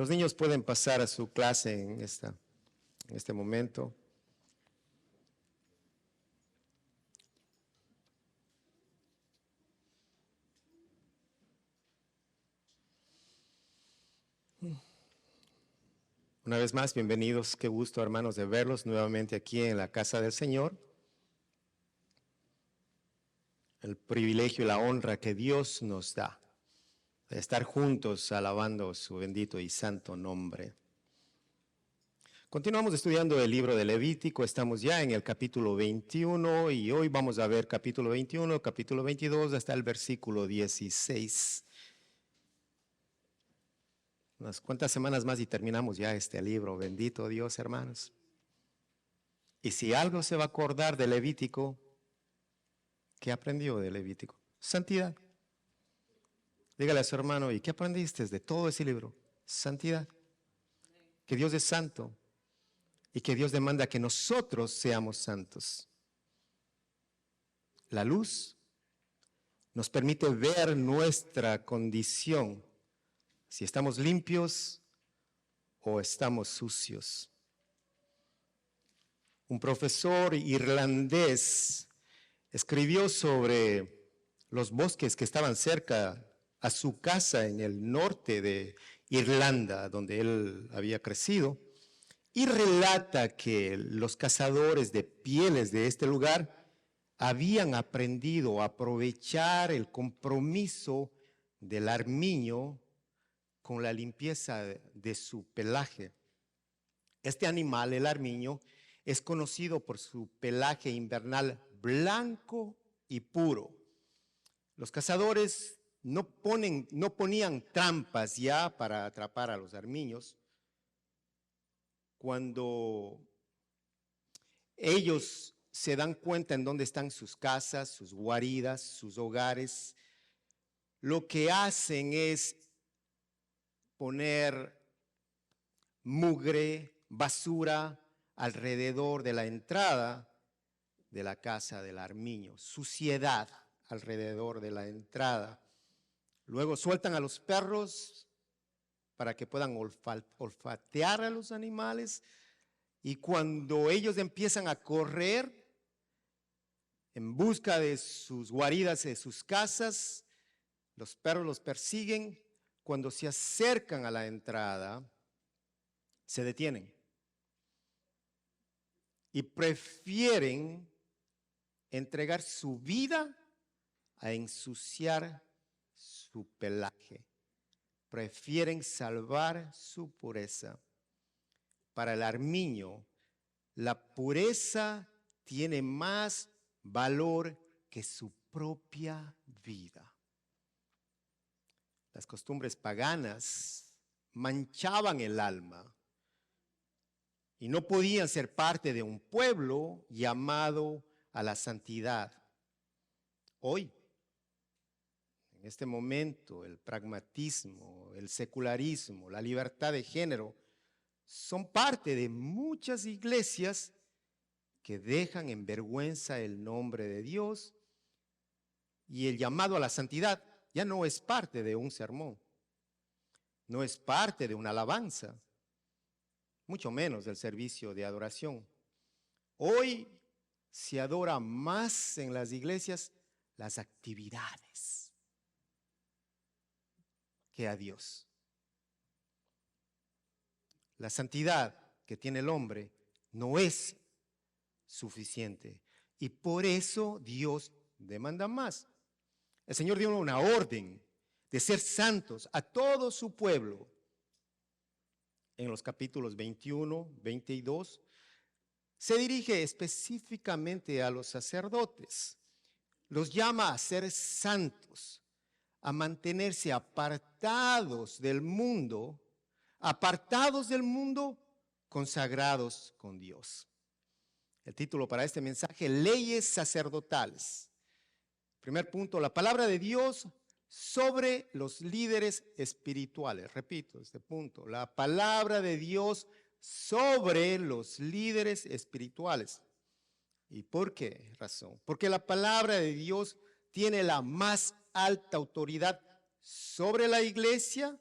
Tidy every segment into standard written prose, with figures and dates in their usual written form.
Los niños pueden pasar a su clase en este momento. Una vez más, bienvenidos. Qué gusto, hermanos, de verlos nuevamente aquí en la casa del Señor. El privilegio y la honra que Dios nos da de estar juntos alabando su bendito y santo nombre. Continuamos estudiando el libro de Levítico, estamos ya en el capítulo 21 y hoy vamos a ver capítulo 21, capítulo 22 hasta el versículo 16. Unas cuantas semanas más y terminamos ya este libro, bendito Dios, hermanos. Y si algo se va a acordar de Levítico, ¿qué aprendió de Levítico? Santidad. Dígale a su hermano, ¿y qué aprendiste de todo ese libro? Santidad. Que Dios es santo y que Dios demanda que nosotros seamos santos. La luz nos permite ver nuestra condición, si estamos limpios o estamos sucios. Un profesor irlandés escribió sobre los bosques que estaban cerca a su casa en el norte de Irlanda, donde él había crecido, y relata que los cazadores de pieles de este lugar habían aprendido a aprovechar el compromiso del armiño con la limpieza de su pelaje. Este animal, el armiño, es conocido por su pelaje invernal blanco y puro. Los cazadores no ponían trampas ya para atrapar a los armiños. Cuando ellos se dan cuenta en dónde están sus casas, sus guaridas, sus hogares, lo que hacen es poner mugre, basura alrededor de la entrada de la casa del armiño, suciedad alrededor de la entrada. Luego sueltan a los perros para que puedan olfatear a los animales, y cuando ellos empiezan a correr en busca de sus guaridas, de sus casas, los perros los persiguen. Cuando se acercan a la entrada, se detienen y prefieren entregar su vida a ensuciar su pelaje. Prefieren salvar su pureza. Para el armiño, la pureza tiene más valor que su propia vida. Las costumbres paganas manchaban el alma y no podían ser parte de un pueblo llamado a la santidad. Hoy, en este momento, el pragmatismo, el secularismo, la libertad de género son parte de muchas iglesias que dejan en vergüenza el nombre de Dios, y el llamado a la santidad ya no es parte de un sermón, no es parte de una alabanza, mucho menos del servicio de adoración. Hoy se adora más en las iglesias las actividades que a Dios. La santidad que tiene el hombre no es suficiente y por eso Dios demanda más. El Señor dio una orden de ser santos a todo su pueblo. En los capítulos 21, 22, se dirige específicamente a los sacerdotes. Los llama a ser santos, a mantenerse apartados del mundo, consagrados con Dios. El título para este mensaje: leyes sacerdotales. Primer punto, la palabra de Dios sobre los líderes espirituales. Repito este punto, la palabra de Dios sobre los líderes espirituales. ¿Y por qué razón? Porque la palabra de Dios tiene la más alta autoridad sobre la iglesia,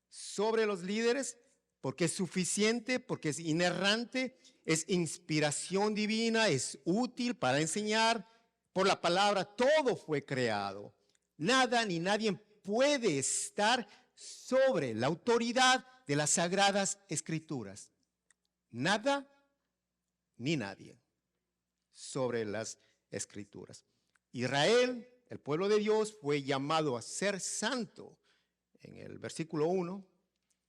sobre los líderes porque es suficiente, porque es inerrante, es inspiración divina, es útil para enseñar. Por la palabra todo fue creado. Nada ni nadie puede estar sobre la autoridad de las sagradas escrituras. Nada ni nadie sobre las escrituras. Israel, el pueblo de Dios, fue llamado a ser santo. En el versículo 1,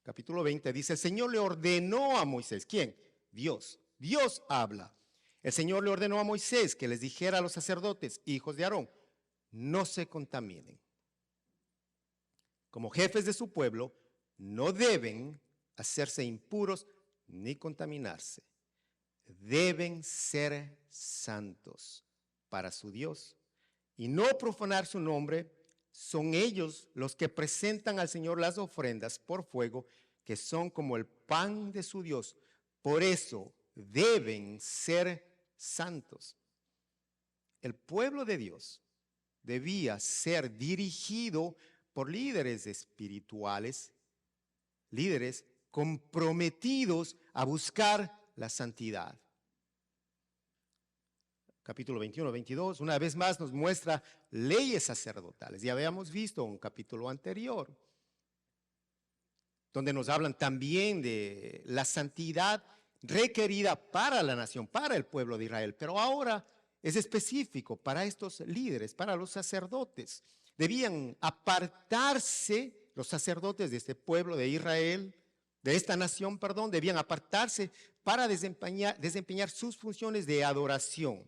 capítulo 20, dice, el Señor le ordenó a Moisés. ¿Quién? Dios. Dios habla. El Señor le ordenó a Moisés que les dijera a los sacerdotes, hijos de Aarón, no se contaminen. Como jefes de su pueblo, no deben hacerse impuros ni contaminarse. Deben ser santos para su Dios y no profanar su nombre. Son ellos los que presentan al Señor las ofrendas por fuego, que son como el pan de su Dios. Por eso deben ser santos. El pueblo de Dios debía ser dirigido por líderes espirituales, líderes comprometidos a buscar la santidad. Capítulo 21, 22, una vez más nos muestra leyes sacerdotales. Ya habíamos visto un capítulo anterior, donde nos hablan también de la santidad requerida para la nación, para el pueblo de Israel. Pero ahora es específico para estos líderes, para los sacerdotes. Debían apartarse, los sacerdotes de este pueblo de Israel, de esta nación, perdón, debían apartarse para desempeñar sus funciones de adoración.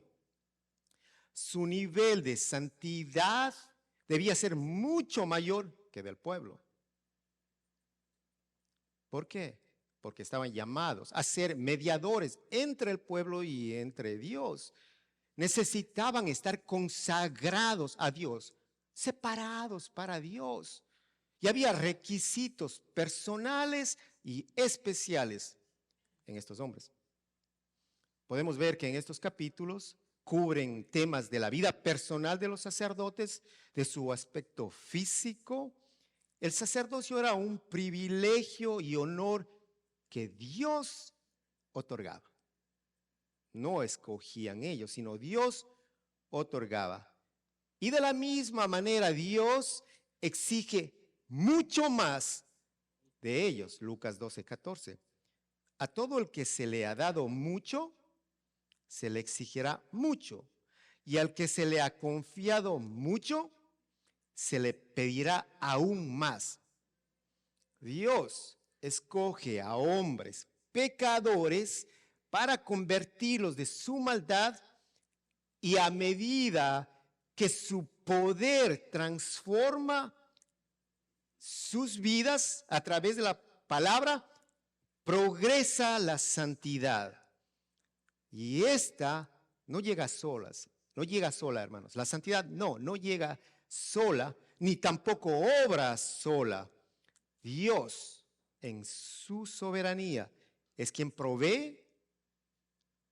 Su nivel de santidad debía ser mucho mayor que del pueblo. ¿Por qué? Porque estaban llamados a ser mediadores entre el pueblo y entre Dios. Necesitaban estar consagrados a Dios, separados para Dios. Y había requisitos personales y especiales en estos hombres. Podemos ver que en estos capítulos cubren temas de la vida personal de los sacerdotes, de su aspecto físico. El sacerdocio era un privilegio y honor que Dios otorgaba. No escogían ellos, sino Dios otorgaba. Y de la misma manera Dios exige mucho más de ellos. Lucas 12, 14. A todo el que se le ha dado mucho, se le exigirá mucho. Y al que se le ha confiado mucho, se le pedirá aún más. Dios escoge a hombres pecadores para convertirlos de su maldad, y a medida que su poder transforma sus vidas a través de la palabra, progresa la santidad. Y esta no llega solas, no llega sola, hermanos. La santidad no llega sola, ni tampoco obra sola. Dios, en su soberanía, es quien provee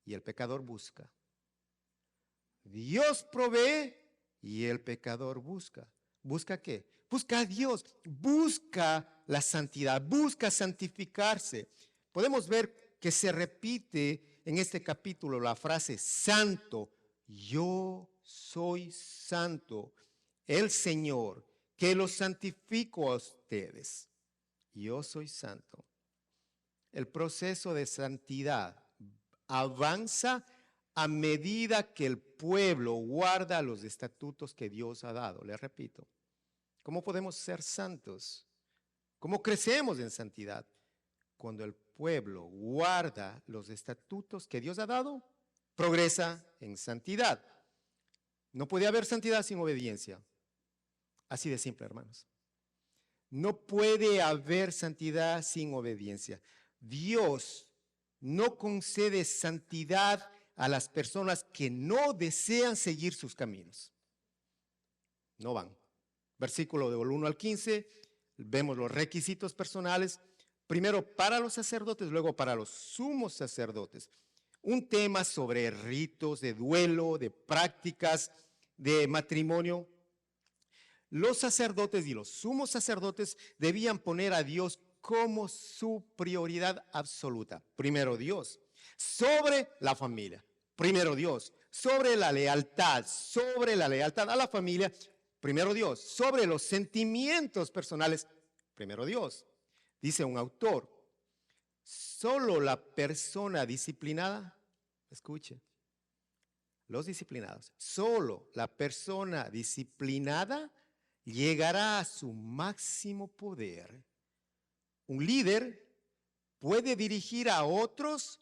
y el pecador busca. Dios provee y el pecador busca. ¿Busca qué? Busca a Dios, busca la santidad, busca santificarse. Podemos ver que se repite en este capítulo la frase santo. Yo soy santo, el Señor, que los santifico a ustedes. Yo soy santo. El proceso de santidad avanza a medida que el pueblo guarda los estatutos que Dios ha dado. Les repito, ¿cómo podemos ser santos? ¿Cómo crecemos en santidad? Cuando el pueblo guarda los estatutos que Dios ha dado, progresa en santidad. No puede haber santidad sin obediencia. Así de simple, hermanos. No puede haber santidad sin obediencia. Dios no concede santidad a las personas que no desean seguir sus caminos. No van. Versículo del 1 al 15, vemos los requisitos personales, primero para los sacerdotes, luego para los sumos sacerdotes. Un tema sobre ritos de duelo, de prácticas de matrimonio. Los sacerdotes y los sumos sacerdotes debían poner a Dios como su prioridad absoluta. Primero Dios, sobre la familia. Primero Dios, sobre la lealtad a la familia. Primero Dios, sobre los sentimientos personales. Primero Dios. Dice un autor, solo la persona disciplinada, escuche, los disciplinados, solo la persona disciplinada llegará a su máximo poder. Un líder puede dirigir a otros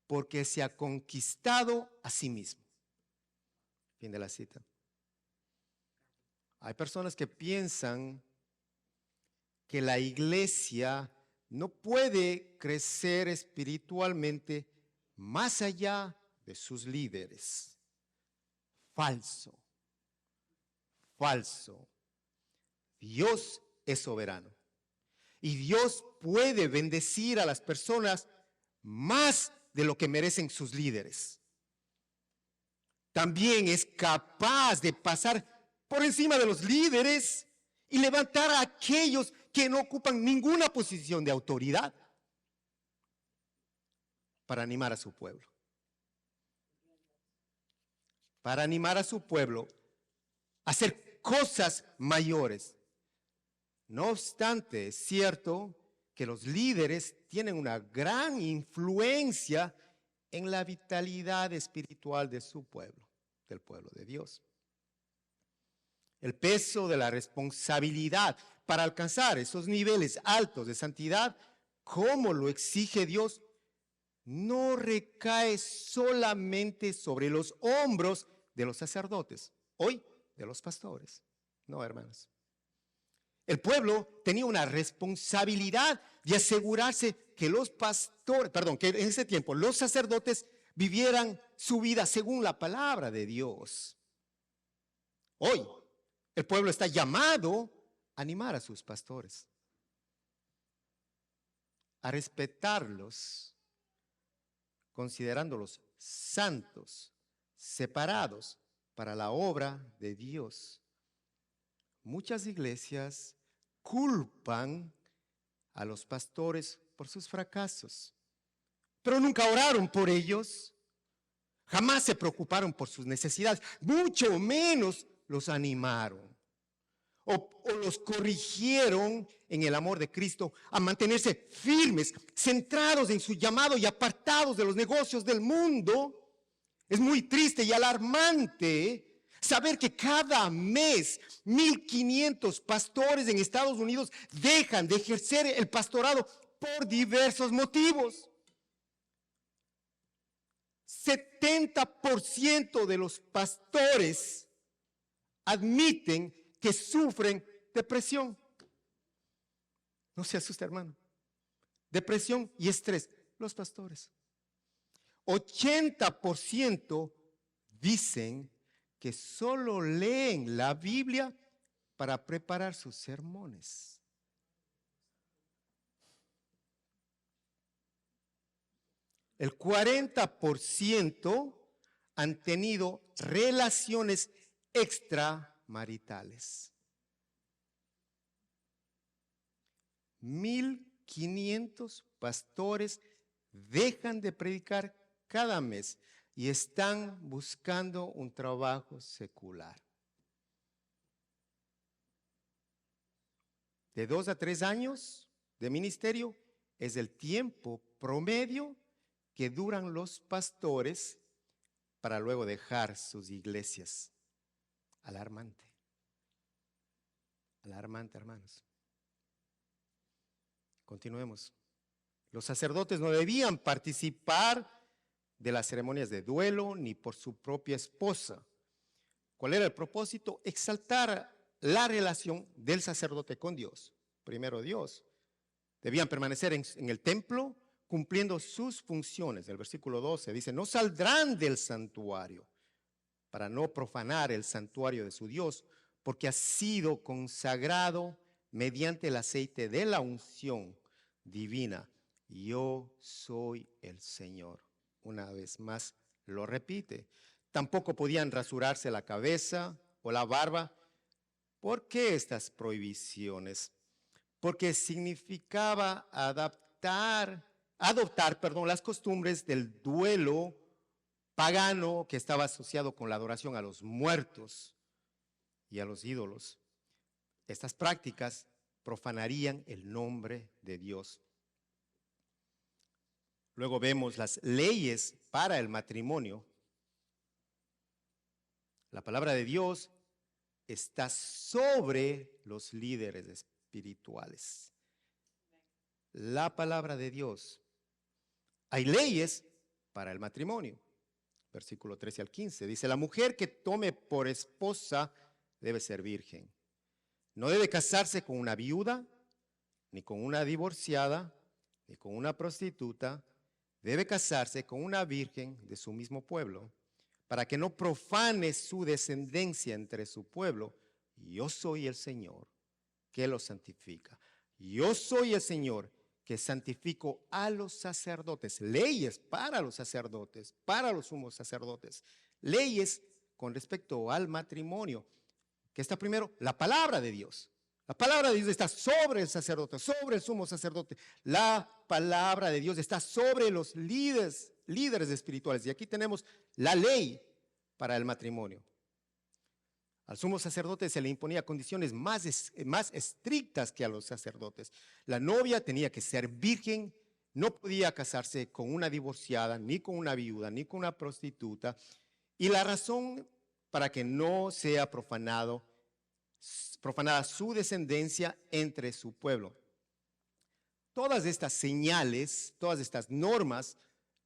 porque se ha conquistado a sí mismo. Fin de la cita. Hay personas que piensan que la iglesia no puede crecer espiritualmente más allá de sus líderes. Falso. Falso. Dios es soberano. Y Dios puede bendecir a las personas más de lo que merecen sus líderes. También es capaz de pasar por encima de los líderes y levantar a aquellos que no ocupan ninguna posición de autoridad para animar a su pueblo. Para animar a su pueblo a hacer cosas mayores. No obstante, es cierto que los líderes tienen una gran influencia en la vitalidad espiritual de su pueblo, del pueblo de Dios. El peso de la responsabilidad para alcanzar esos niveles altos de santidad, como lo exige Dios, no recae solamente sobre los hombros de los sacerdotes, hoy de los pastores. No, hermanos. El pueblo tenía una responsabilidad de asegurarse que que en ese tiempo los sacerdotes vivieran su vida según la palabra de Dios. Hoy, el pueblo está llamado a animar a sus pastores, a respetarlos, considerándolos santos, separados para la obra de Dios. Muchas iglesias culpan a los pastores por sus fracasos, pero nunca oraron por ellos, jamás se preocuparon por sus necesidades, mucho menos los animaron o los corrigieron en el amor de Cristo a mantenerse firmes, centrados en su llamado y apartados de los negocios del mundo. Es muy triste y alarmante saber que cada mes 1,500 pastores en Estados Unidos dejan de ejercer el pastorado por diversos motivos. 70% de los pastores admiten que sufren depresión. No se asuste, hermano. Depresión y estrés. Los pastores. 80% dicen que solo leen la Biblia para preparar sus sermones. El 40% han tenido relaciones extramaritales. 1,500 pastores dejan de predicar cada mes y están buscando un trabajo secular. De 2 a 3 años de ministerio es el tiempo promedio que duran los pastores para luego dejar sus iglesias. Alarmante. Alarmante, hermanos. Continuemos. Los sacerdotes no debían participar de las ceremonias de duelo ni por su propia esposa. ¿Cuál era el propósito? Exaltar la relación del sacerdote con Dios. Primero Dios. Debían permanecer en el templo cumpliendo sus funciones. El versículo 12 dice, no saldrán del santuario para no profanar el santuario de su Dios, porque ha sido consagrado mediante el aceite de la unción divina. Yo soy el Señor. Una vez más lo repite. Tampoco podían rasurarse la cabeza o la barba. ¿Por qué estas prohibiciones? porque significaba adoptar, las costumbres del duelo pagano que estaba asociado con la adoración a los muertos y a los ídolos. Estas prácticas profanarían el nombre de Dios. Luego vemos las leyes para el matrimonio. La palabra de Dios está sobre los líderes espirituales. La palabra de Dios. Hay leyes para el matrimonio. Versículo 13 al 15. Dice, la mujer que tome por esposa debe ser virgen. No debe casarse con una viuda, ni con una divorciada, ni con una prostituta. Debe casarse con una virgen de su mismo pueblo, para que no profane su descendencia entre su pueblo. Yo soy el Señor que los santifica. Yo soy el Señor que santifico a los sacerdotes. Leyes para los sacerdotes, para los sumos sacerdotes. Leyes con respecto al matrimonio. ¿Qué está primero? La palabra de Dios. La palabra de Dios está sobre el sacerdote, sobre el sumo sacerdote. La palabra de Dios está sobre los líderes espirituales. Y aquí tenemos la ley para el matrimonio. Al sumo sacerdote se le imponía condiciones más estrictas que a los sacerdotes. La novia tenía que ser virgen, no podía casarse con una divorciada, ni con una viuda, ni con una prostituta. Y la razón para que no sea profanada su descendencia entre su pueblo. Todas estas señales, todas estas normas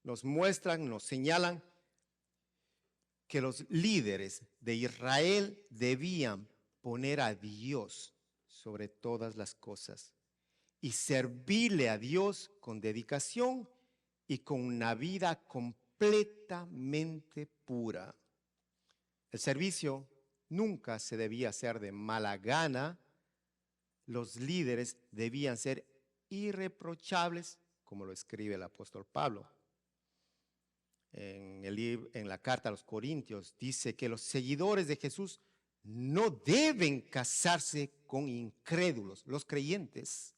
nos muestran, nos señalan que los líderes de Israel debían poner a Dios sobre todas las cosas y servirle a Dios con dedicación y con una vida completamente pura. El servicio nunca se debía hacer de mala gana. Los líderes debían ser irreprochables, como lo escribe el apóstol Pablo. En la carta a los Corintios dice que los seguidores de Jesús no deben casarse con incrédulos, los creyentes.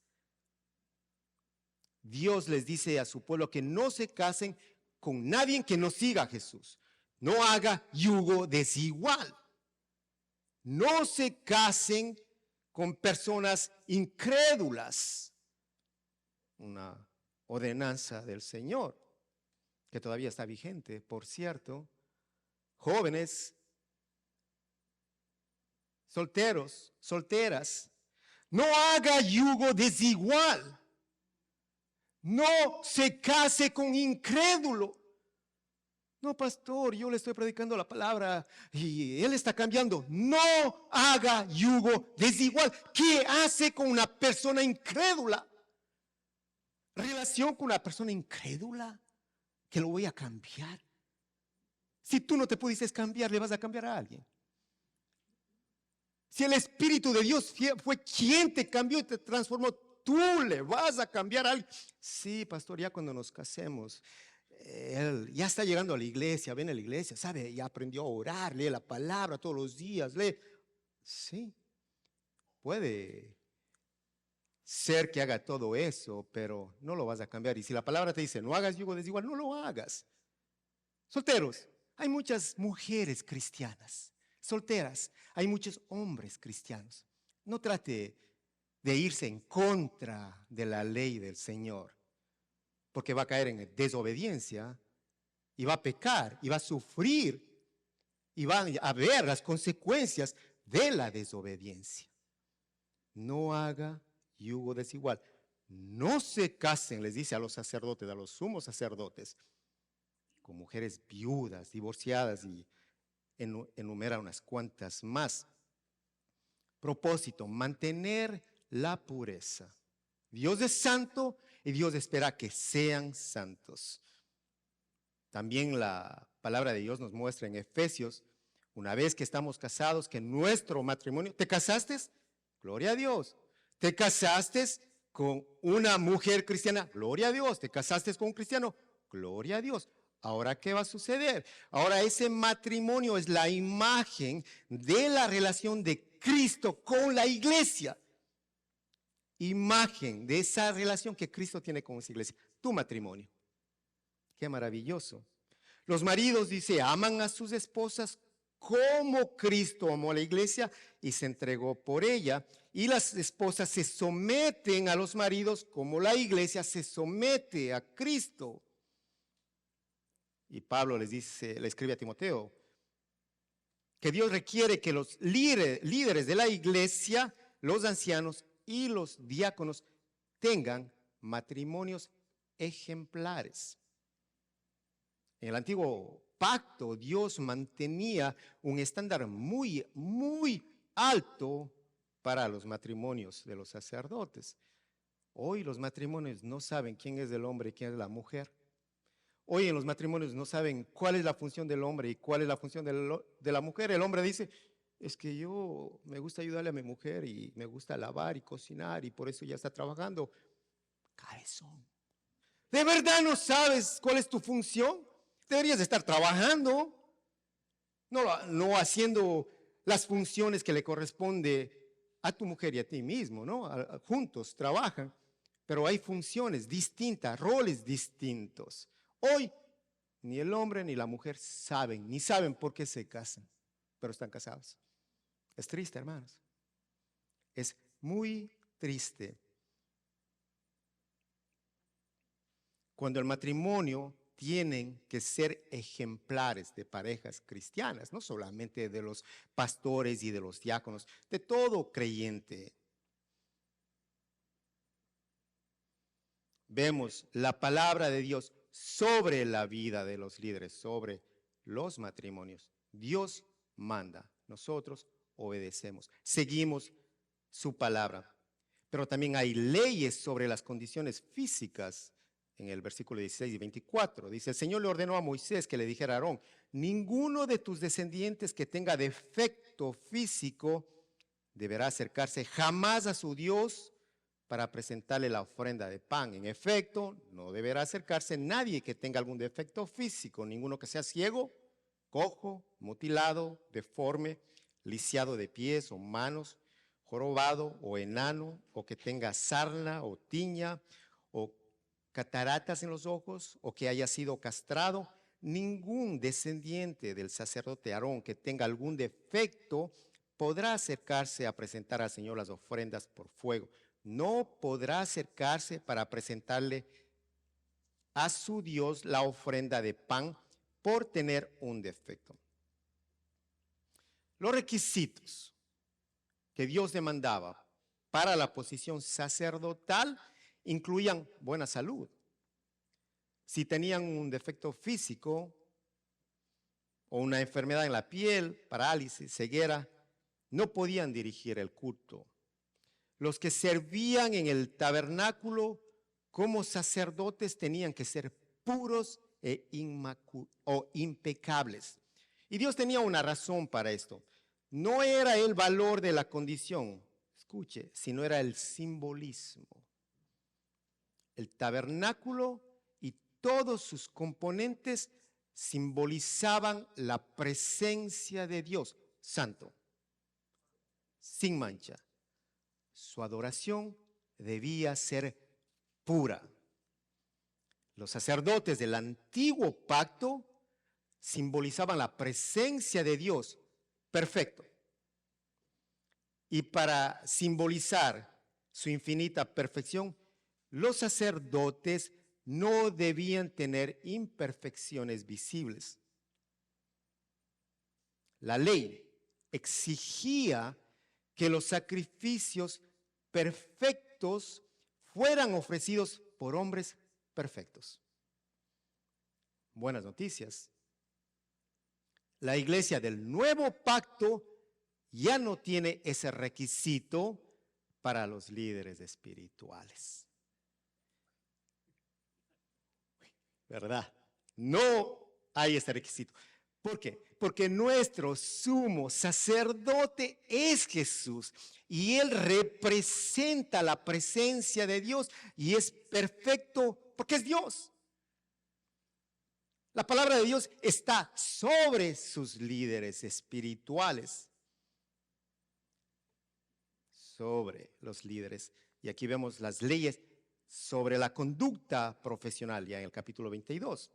Dios les dice a su pueblo que no se casen con nadie que no siga a Jesús. No haga yugo desigual. No se casen con personas incrédulas. Una ordenanza del Señor que todavía está vigente, por cierto. Jóvenes, solteros, solteras, no haga yugo desigual. No se case con incrédulo. No, pastor, yo le estoy predicando la palabra y él está cambiando. No haga yugo desigual. ¿Qué hace con una persona incrédula? Relación con una persona incrédula, que lo voy a cambiar. Si tú no te pudiste cambiar, le vas a cambiar a alguien. Si el Espíritu de Dios fue quien te cambió y te transformó, tú le vas a cambiar a alguien. Sí, pastor, ya cuando nos casemos, él ya está llegando a la iglesia, ven a la iglesia, sabe, ya aprendió a orar, lee la palabra todos los días, lee. Sí, puede ser que haga todo eso, pero no lo vas a cambiar. Y si la palabra te dice, no hagas yugo desigual, no lo hagas. Solteros, hay muchas mujeres cristianas. Solteras, hay muchos hombres cristianos. No trate de irse en contra de la ley del Señor, porque va a caer en desobediencia y va a pecar y va a sufrir y va a ver las consecuencias de la desobediencia. No haga yugo desigual. No se casen, les dice a los sacerdotes, a los sumos sacerdotes, con mujeres viudas, divorciadas, y enumera unas cuantas más. Propósito, mantener la pureza. Dios es santo y Dios espera que sean santos. También la palabra de Dios nos muestra en Efesios, una vez que estamos casados, que nuestro matrimonio, ¿te casaste? Gloria a Dios. ¿Te casaste con una mujer cristiana? Gloria a Dios. ¿Te casaste con un cristiano? Gloria a Dios. Ahora, ¿qué va a suceder? Ahora ese matrimonio es la imagen de la relación de Cristo con la iglesia. imagen de esa relación que Cristo tiene con su iglesia, tu matrimonio. Qué maravilloso. Los maridos, dice, aman a sus esposas como Cristo amó a la iglesia y se entregó por ella. Y las esposas se someten a los maridos como la iglesia se somete a Cristo. Y Pablo les dice, le escribe a Timoteo, que Dios requiere que los líderes de la iglesia, los ancianos y los diáconos tengan matrimonios ejemplares. En el antiguo pacto, Dios mantenía un estándar muy, muy alto para los matrimonios de los sacerdotes. Hoy los matrimonios no saben quién es el hombre y quién es la mujer. Hoy en los matrimonios no saben cuál es la función del hombre y cuál es la función de la mujer. El hombre dice, es que yo me gusta ayudarle a mi mujer y me gusta lavar y cocinar y por eso ya está trabajando. Cabezón. ¿De verdad no sabes cuál es tu función? Deberías estar trabajando, no haciendo las funciones que le corresponde a tu mujer y a ti mismo, ¿no? Juntos trabajan, pero hay funciones distintas, roles distintos. Hoy ni el hombre ni la mujer saben, ni saben por qué se casan, pero están casados. Es triste, hermanos. Es muy triste. Cuando el matrimonio tienen que ser ejemplares de parejas cristianas, no solamente de los pastores y de los diáconos, de todo creyente. Vemos la palabra de Dios sobre la vida de los líderes, sobre los matrimonios. Dios manda, nosotros obedecemos, seguimos su palabra. Pero también hay leyes sobre las condiciones físicas. En el versículo 16 y 24, dice, el Señor le ordenó a Moisés que le dijera a Aarón, ninguno de tus descendientes que tenga defecto físico deberá acercarse jamás a su Dios para presentarle la ofrenda de pan. En efecto, no deberá acercarse nadie que tenga algún defecto físico, ninguno que sea ciego, cojo, mutilado, deforme, lisiado de pies o manos, jorobado o enano, o que tenga sarna o tiña, o cataratas en los ojos, o que haya sido castrado. Ningún descendiente del sacerdote Aarón que tenga algún defecto podrá acercarse a presentar al Señor las ofrendas por fuego. No podrá acercarse para presentarle a su Dios la ofrenda de pan por tener un defecto. Los requisitos que Dios demandaba para la posición sacerdotal incluían buena salud. Si tenían un defecto físico o una enfermedad en la piel, parálisis, ceguera, no podían dirigir el culto. Los que servían en el tabernáculo como sacerdotes tenían que ser puros e impecables. Y Dios tenía una razón para esto. No era el valor de la condición, escuche, sino era el simbolismo. El tabernáculo y todos sus componentes simbolizaban la presencia de Dios, santo, sin mancha. Su adoración debía ser pura. Los sacerdotes del antiguo pacto simbolizaban la presencia de Dios, perfecto. Y para simbolizar su infinita perfección, los sacerdotes no debían tener imperfecciones visibles. La ley exigía que los sacrificios perfectos fueran ofrecidos por hombres perfectos. Buenas noticias. La iglesia del nuevo pacto ya no tiene ese requisito para los líderes espirituales. ¿Verdad? No hay ese requisito. ¿Por qué? Porque nuestro sumo sacerdote es Jesús y Él representa la presencia de Dios y es perfecto porque es Dios. La palabra de Dios está sobre sus líderes espirituales. Sobre los líderes Y aquí vemos las leyes sobre la conducta profesional, ya en el capítulo 22.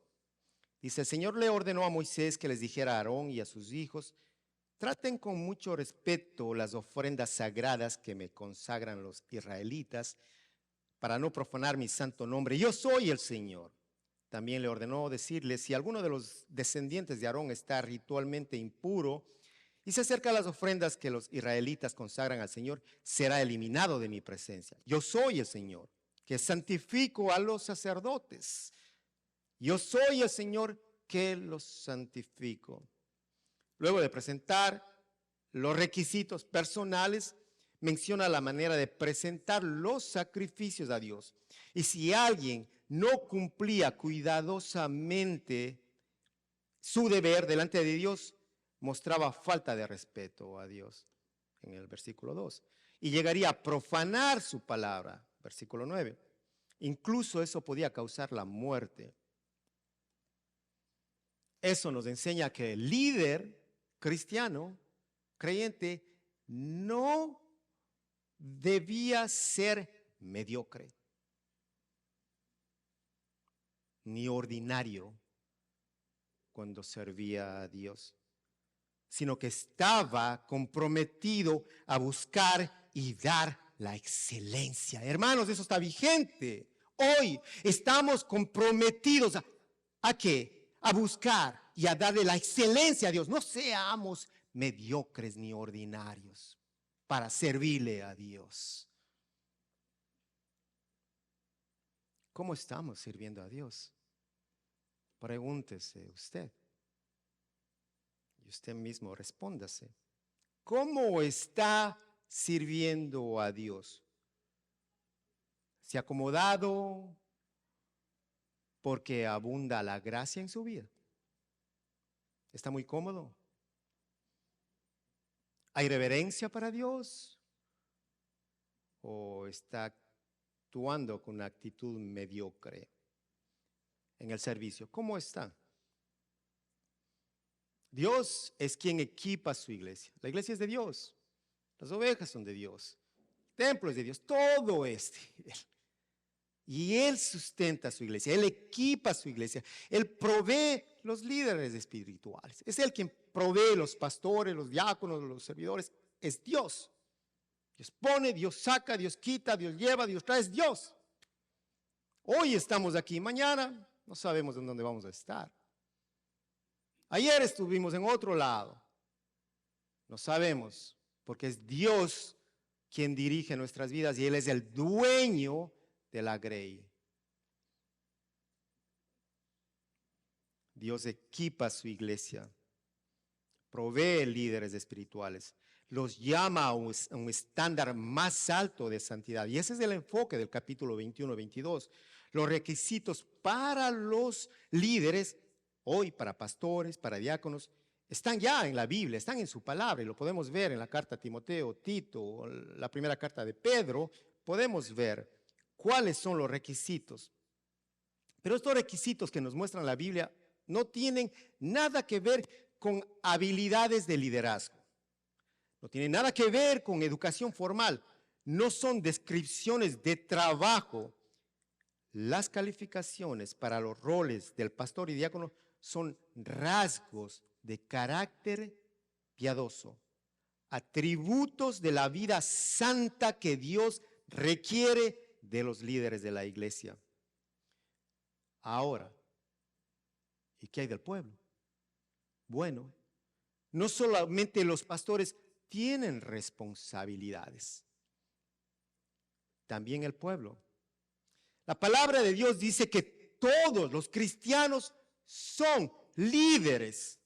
Dice, el Señor le ordenó a Moisés que les dijera a Aarón y a sus hijos, traten con mucho respeto las ofrendas sagradas que me consagran los israelitas para no profanar mi santo nombre. Yo soy el Señor. También le ordenó decirle, si alguno de los descendientes de Aarón está ritualmente impuro y se acerca a las ofrendas que los israelitas consagran al Señor, será eliminado de mi presencia. Yo soy el Señor, que santifico a los sacerdotes. Yo soy el Señor que los santifico. Luego de presentar los requisitos personales, menciona la manera de presentar los sacrificios a Dios. Y si alguien no cumplía cuidadosamente su deber delante de Dios, mostraba falta de respeto a Dios, en el versículo 2. Y llegaría a profanar su palabra, versículo 9. Incluso eso podía causar la muerte. Eso nos enseña que el líder cristiano, creyente, no debía ser mediocre, ni ordinario cuando servía a Dios, sino que estaba comprometido a buscar y dar la excelencia. Hermanos, eso está vigente. Hoy estamos comprometidos ¿a qué? A buscar y a darle la excelencia a Dios. No seamos mediocres ni ordinarios para servirle a Dios. ¿Cómo estamos sirviendo a Dios? Pregúntese usted. Y usted mismo respóndase. ¿Cómo está sirviendo a Dios? ¿Se ha acomodado porque abunda la gracia en su vida? ¿Está muy cómodo? ¿Hay reverencia para Dios? ¿O está actuando con una actitud mediocre en el servicio? ¿Cómo está? Dios es quien equipa su iglesia. La iglesia es de Dios. Las ovejas son de Dios. El templo es de Dios. Todo es de Él. Y Él sustenta su iglesia. Él equipa su iglesia. Él provee los líderes espirituales. Es Él quien provee los pastores, los diáconos, los servidores. Es Dios. Dios pone, Dios saca, Dios quita, Dios lleva, Dios trae. Es Dios. Hoy estamos aquí. Mañana no sabemos en dónde vamos a estar. Ayer estuvimos en otro lado. No sabemos, porque es Dios quien dirige nuestras vidas y Él es el dueño de la grey. Dios equipa a su iglesia, provee líderes espirituales, los llama a un estándar más alto de santidad. Y ese es el enfoque del capítulo 21-22. Los requisitos para los líderes, hoy para pastores, para diáconos, están ya en la Biblia, están en su palabra, y lo podemos ver en la carta a Timoteo, Tito, la primera carta de Pedro. Podemos ver cuáles son los requisitos. Pero estos requisitos que nos muestran la Biblia no tienen nada que ver con habilidades de liderazgo. No tienen nada que ver con educación formal. No son descripciones de trabajo. Las calificaciones para los roles del pastor y diácono son rasgos de carácter piadoso, atributos de la vida santa que Dios requiere de los líderes de la iglesia. Ahora, ¿y qué hay del pueblo? Bueno, no solamente los pastores tienen responsabilidades, también el pueblo. La palabra de Dios dice que todos los cristianos son líderes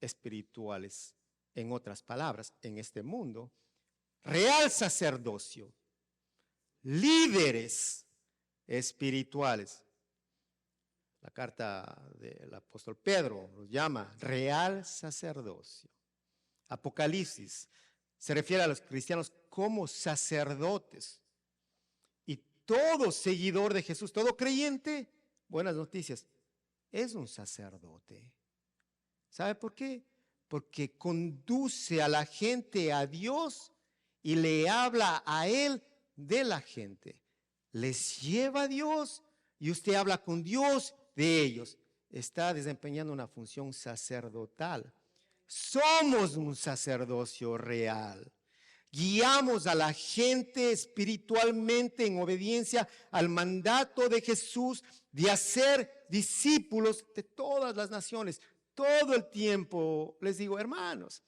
espirituales. En otras palabras, en este mundo, real sacerdocio, líderes espirituales. La carta del apóstol Pedro los llama real sacerdocio. Apocalipsis se refiere a los cristianos como sacerdotes. Y todo seguidor de Jesús, todo creyente, buenas noticias, es un sacerdote. ¿Sabe por qué? Porque conduce a la gente a Dios y le habla a Él de la gente les lleva a Dios y usted habla con Dios de ellos, está desempeñando una función sacerdotal. Somos un sacerdocio real. Guiamos a la gente espiritualmente en obediencia al mandato de Jesús de hacer discípulos de todas las naciones. Todo el tiempo les digo, hermanos,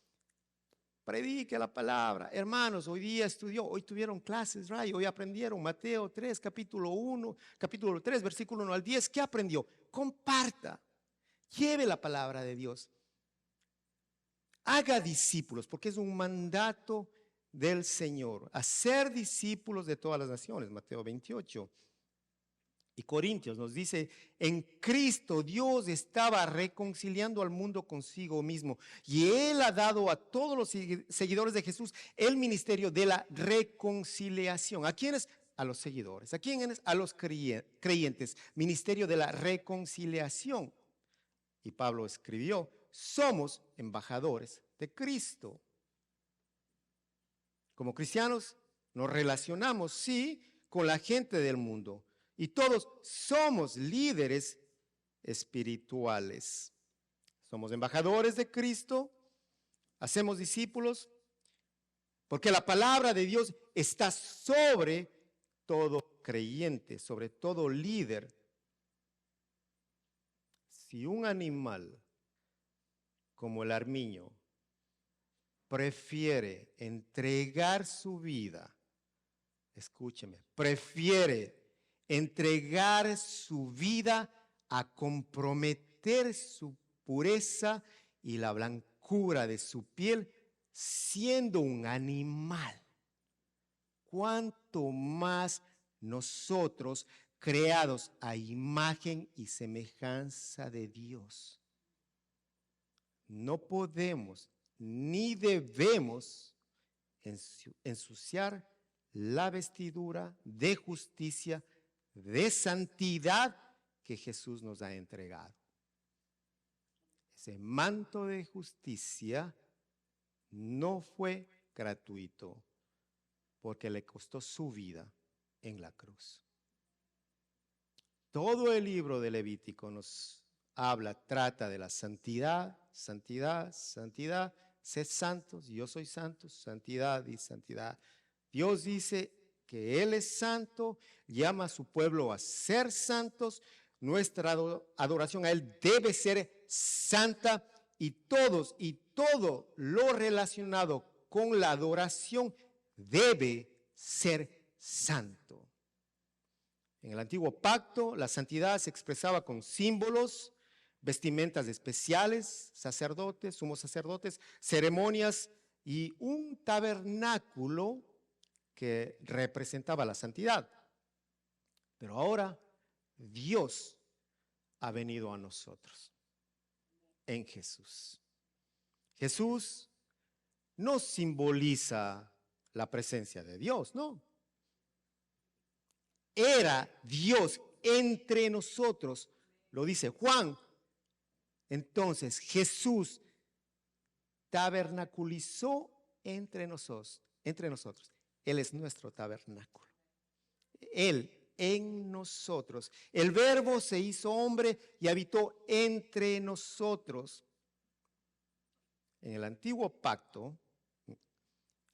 predique la palabra. Hermanos, hoy día hoy tuvieron clases, hoy aprendieron Mateo 3, capítulo 3, versículo 1 al 10. ¿Qué aprendió? Comparta, lleve la palabra de Dios. Haga discípulos, porque es un mandato del Señor, hacer discípulos de todas las naciones, Mateo 28. Y Corintios nos dice, en Cristo Dios estaba reconciliando al mundo consigo mismo y Él ha dado a todos los seguidores de Jesús el ministerio de la reconciliación. ¿A quiénes? A los seguidores. ¿A quiénes? A los creyentes. Ministerio de la reconciliación. Y Pablo escribió, somos embajadores de Cristo. Como cristianos nos relacionamos, sí, con la gente del mundo. Y todos somos líderes espirituales. Somos embajadores de Cristo, hacemos discípulos, porque la palabra de Dios está sobre todo creyente, sobre todo líder. Si un animal como el armiño prefiere entregar su vida, escúcheme, prefiere entregar su vida a comprometer su pureza y la blancura de su piel siendo un animal, cuánto más nosotros creados a imagen y semejanza de Dios. No podemos ni debemos ensuciar la vestidura de justicia, de santidad que Jesús nos ha entregado. Ese manto de justicia no fue gratuito porque le costó su vida en la cruz. Todo el libro de Levítico nos trata de la santidad, santidad, santidad. Sed santos, yo soy santo, santidad y santidad. Dios dice que Él es santo, llama a su pueblo a ser santos. Nuestra adoración a Él debe ser santa y todo lo relacionado con la adoración debe ser santo. En el antiguo pacto, la santidad se expresaba con símbolos, vestimentas especiales, sacerdotes, sumos sacerdotes, ceremonias y un tabernáculo que representaba la santidad. Pero ahora Dios ha venido a nosotros en Jesús. Jesús no simboliza la presencia de Dios, no. Era Dios entre nosotros, lo dice Juan. Entonces Jesús tabernaculizó entre nosotros. Él es nuestro tabernáculo. Él en nosotros. El Verbo se hizo hombre y habitó entre nosotros. En el antiguo pacto,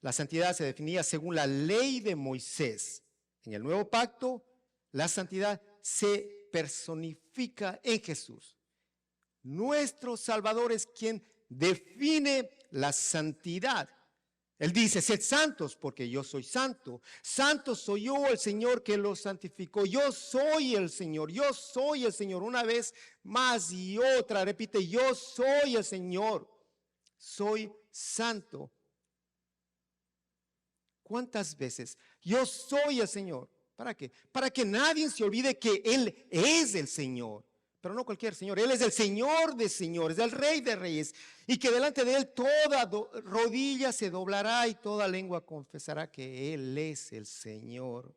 la santidad se definía según la ley de Moisés. En el nuevo pacto, la santidad se personifica en Jesús. Nuestro Salvador es quien define la santidad. Él dice, sed santos porque yo soy santo. Santo soy yo, el Señor que los santificó. Yo soy el Señor, yo soy el Señor. Una vez más y otra, repite, yo soy el Señor. Soy santo. ¿Cuántas veces? Yo soy el Señor. ¿Para qué? Para que nadie se olvide que Él es el Señor. Pero no cualquier Señor, Él es el Señor de señores, el Rey de reyes, y que delante de Él toda rodilla se doblará y toda lengua confesará que Él es el Señor,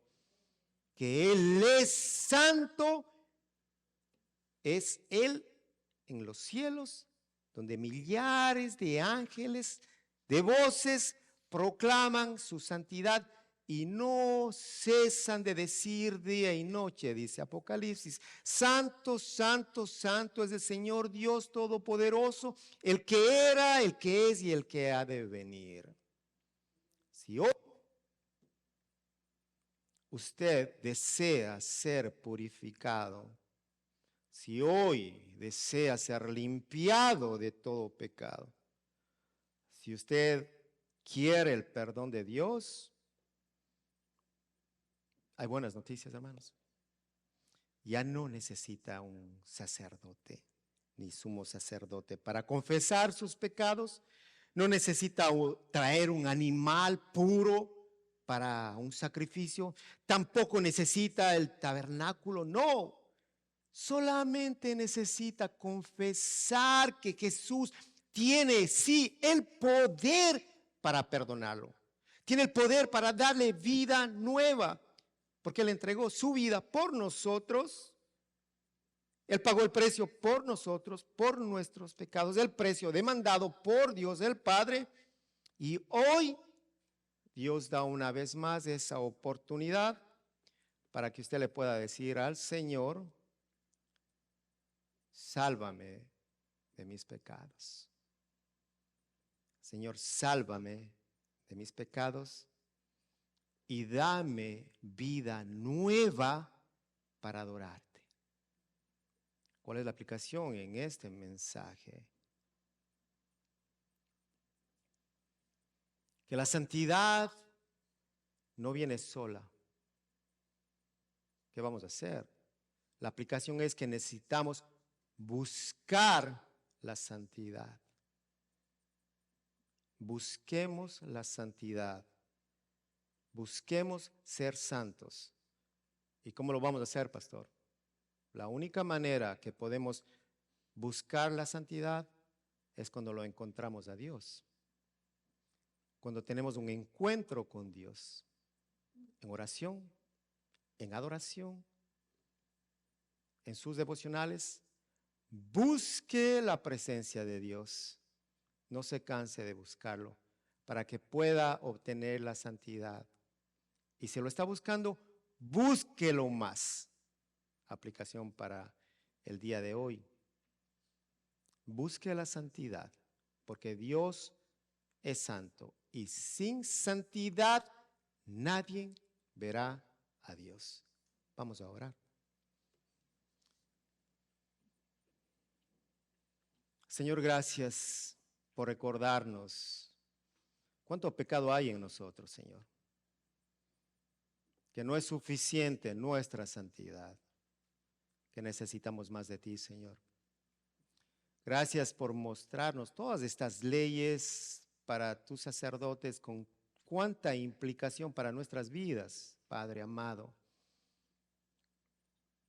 que Él es santo, es Él en los cielos, donde millares de ángeles, de voces, proclaman su santidad y no cesan de decir día y noche, dice Apocalipsis, santo, santo, santo es el Señor Dios Todopoderoso, el que era, el que es y el que ha de venir. Si hoy usted desea ser purificado, si hoy desea ser limpiado de todo pecado, si usted quiere el perdón de Dios, hay buenas noticias, hermanos. Ya no necesita un sacerdote, ni sumo sacerdote para confesar sus pecados. No necesita traer un animal puro para un sacrificio. Tampoco necesita el tabernáculo, no. Solamente necesita confesar que Jesús tiene, sí, el poder para perdonarlo. Tiene el poder para darle vida nueva, porque Él entregó su vida por nosotros. Él pagó el precio por nosotros, por nuestros pecados, el precio demandado por Dios el Padre. Y hoy Dios da una vez más esa oportunidad para que usted le pueda decir al Señor: sálvame de mis pecados. Señor, sálvame de mis pecados y dame vida nueva para adorarte. ¿Cuál es la aplicación en este mensaje? Que la santidad no viene sola. ¿Qué vamos a hacer? La aplicación es que necesitamos buscar la santidad. Busquemos la santidad. Busquemos ser santos. ¿Y cómo lo vamos a hacer, pastor? La única manera que podemos buscar la santidad es cuando lo encontramos a Dios. Cuando tenemos un encuentro con Dios, en oración, en adoración, en sus devocionales, busque la presencia de Dios. No se canse de buscarlo para que pueda obtener la santidad. Y si lo está buscando, búsquelo más. Aplicación para el día de hoy. Busque la santidad, porque Dios es santo y sin santidad nadie verá a Dios. Vamos a orar. Señor, gracias por recordarnos cuánto pecado hay en nosotros, Señor. Que no es suficiente nuestra santidad, que necesitamos más de ti, Señor. Gracias por mostrarnos todas estas leyes para tus sacerdotes con cuánta implicación para nuestras vidas, Padre amado.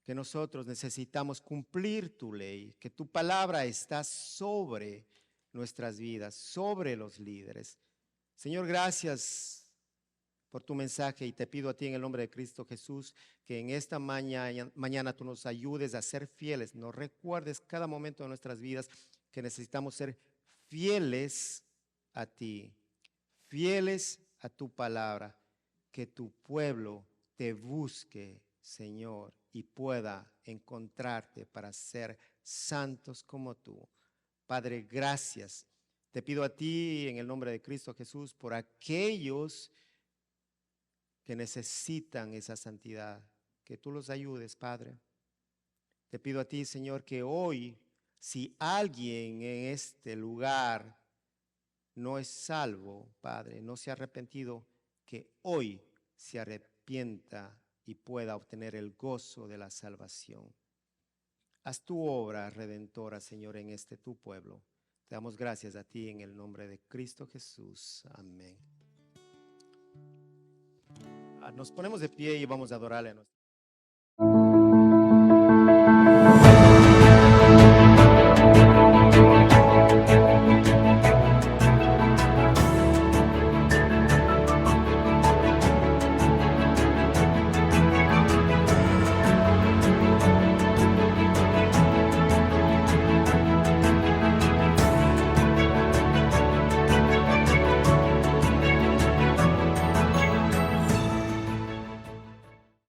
Que nosotros necesitamos cumplir tu ley, que tu palabra está sobre nuestras vidas, sobre los líderes. Señor, gracias por tu mensaje y te pido a ti en el nombre de Cristo Jesús que en esta mañana tú nos ayudes a ser fieles, nos recuerdes cada momento de nuestras vidas que necesitamos ser fieles a ti, fieles a tu palabra, que tu pueblo te busque, Señor, y pueda encontrarte para ser santos como tú. Padre, gracias. Te pido a ti en el nombre de Cristo Jesús por aquellos que necesitan esa santidad, que tú los ayudes, Padre. Te pido a ti, Señor, que hoy, si alguien en este lugar no es salvo, Padre, no se ha arrepentido, que hoy se arrepienta y pueda obtener el gozo de la salvación. Haz tu obra redentora, Señor, en este tu pueblo. Te damos gracias a ti en el nombre de Cristo Jesús. Amén. Nos ponemos de pie y vamos a adorarle a nuestro